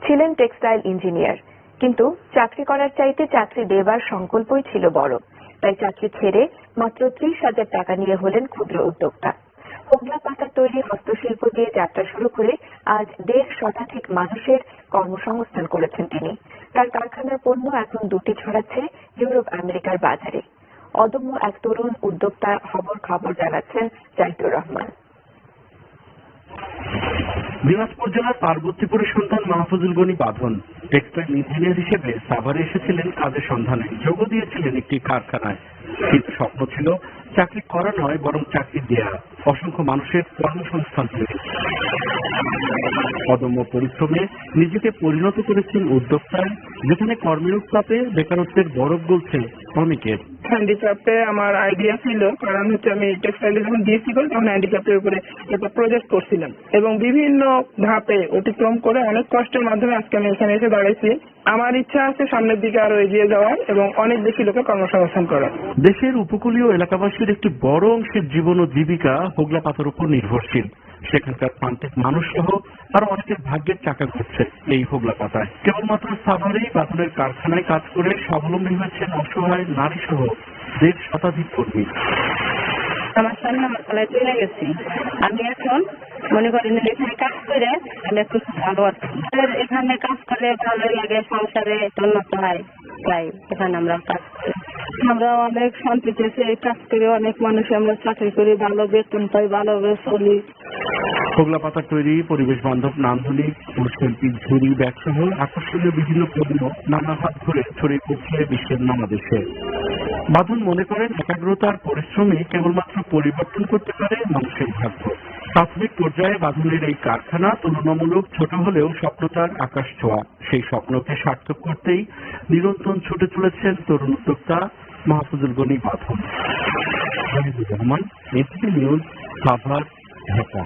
ছিলেন textile engineer, কিন্তু চাকরি করার চাইতে চাকরি দেবার সংকল্পই ছিল বড়। তাই চাকরি ছেড়ে মাত্র 30,000 টাকা নিয়ে হলেন ক্ষুদ্র উদ্যোক্তা। হোগলা পাতার তৈরি হস্তশিল্প দিয়ে যাত্রা শুরু করে আজ 1.5 শতাধিক মানুষের কর্মসংস্থান করেছেন তিনি। তার কারখানার পণ্য এখন দুটি ছড়াচ্ছে ইউরোপ আমেরিকার বাজারে। অদম্য এক তরুণ উদ্যোক্তা হবার খবর জানাচ্ছেন জাহিদুর রহমান। দিনাজপুর জেলার পার্বতীপুরের সন্তান মাহফুজুল গনি বাঁধন টেক্সটাইল ইঞ্জিনিয়ার হিসেবে সাভারে এসেছিলেন কাজের সন্ধানে, যোগ দিয়েছিলেন একটি কারখানায়। কিন্তু স্বপ্ন ছিল চাকরি করা নয়, বরং চাকরি দেয়া, অসংখ্য মানুষের কর্মসংস্থান তৈরি। অদম্য পরিশ্রমে নিজেকে পরিণত করেছেন উদ্যোক্তায়, যেখানে কর্মের উত্তাপে বেকারত্বের বরফ গলছে অনেকের। হ্যান্ডিক্রাফটে আমার আইডিয়া ছিল, কারণ আমি টেক্সটাইলে যখন বিএসসি করি তখন হ্যান্ডিক্রাফটের উপরে একটা প্রজেক্ট করছিলাম এবং বিভিন্ন ধাপে অতিক্রম করে অনেক কষ্টের মাধ্যমে আজকে আমি এখানে এসে দাঁড়াইছি। আমার ইচ্ছা আছে সামনের দিকে আরো এগিয়ে যাওয়ার এবং অনেক বেশি লোকের কর্মসংস্থান করার। দেশের উপকূলীয় এলাকাবাসীর একটি বড় অংশের জীবন ও জীবিকা হোগলা পাতার উপর নির্ভরশীল। সেখানকার প্রান্তিক মানুষ সহ আরো অনেকের ভাগ্যের চাকা ঘুরছে এই হোগলা পাতায়। কেবলমাত্র সাভারেই বাঁধনের কারখানায় কাজ করে স্বাবলম্বী হয়েছেন অসহায় নারী সহ 1.5 শতাধিক কর্মী। আমার সামনে মাথায় চলে গেছি, আমি এখন মনে করি এখানে কাজ করে আমি একটু ভালো আছি। এখানে কাজ করে ভালো লাগে, সংসারে উন্নত হয়, তাই এখানে আমরা কাজ করি। আমরা অনেক শান্তিতে কাজ করি, অনেক মানুষ আমরা চাকরি করি, ভালো বেতন পাই, ভালোভাবে চলি। হোগলা পাতার তৈরি পরিবেশ বান্ধব নান্দনিক শৈল্পিক ঝুড়ি ব্যাগ সহ আকর্ষণীয় বিভিন্ন পণ্য নানা হাত ধরে ছড়িয়ে পড়ছে বিশ্বের নানা দেশে। বাঁধন মনে করেন একাগ্রতার পরিশ্রমে কেবলমাত্র পরিবর্তন করতে পারে মানুষের ভাগ্য। প্রাথমিক পর্যায়ে বাঁধনের এই কারখানা তুলনামূলক ছোট হলেও স্বপ্নতার আকাশ ছোঁয়া। সেই স্বপ্নকে সার্থক করতেই নিরন্তর ছুটে চলেছেন তরুণ উদ্যোক্তা মাহফুজুল গনি বাঁধন। Jahidur Rahman, ATV news, Savar, Dhaka.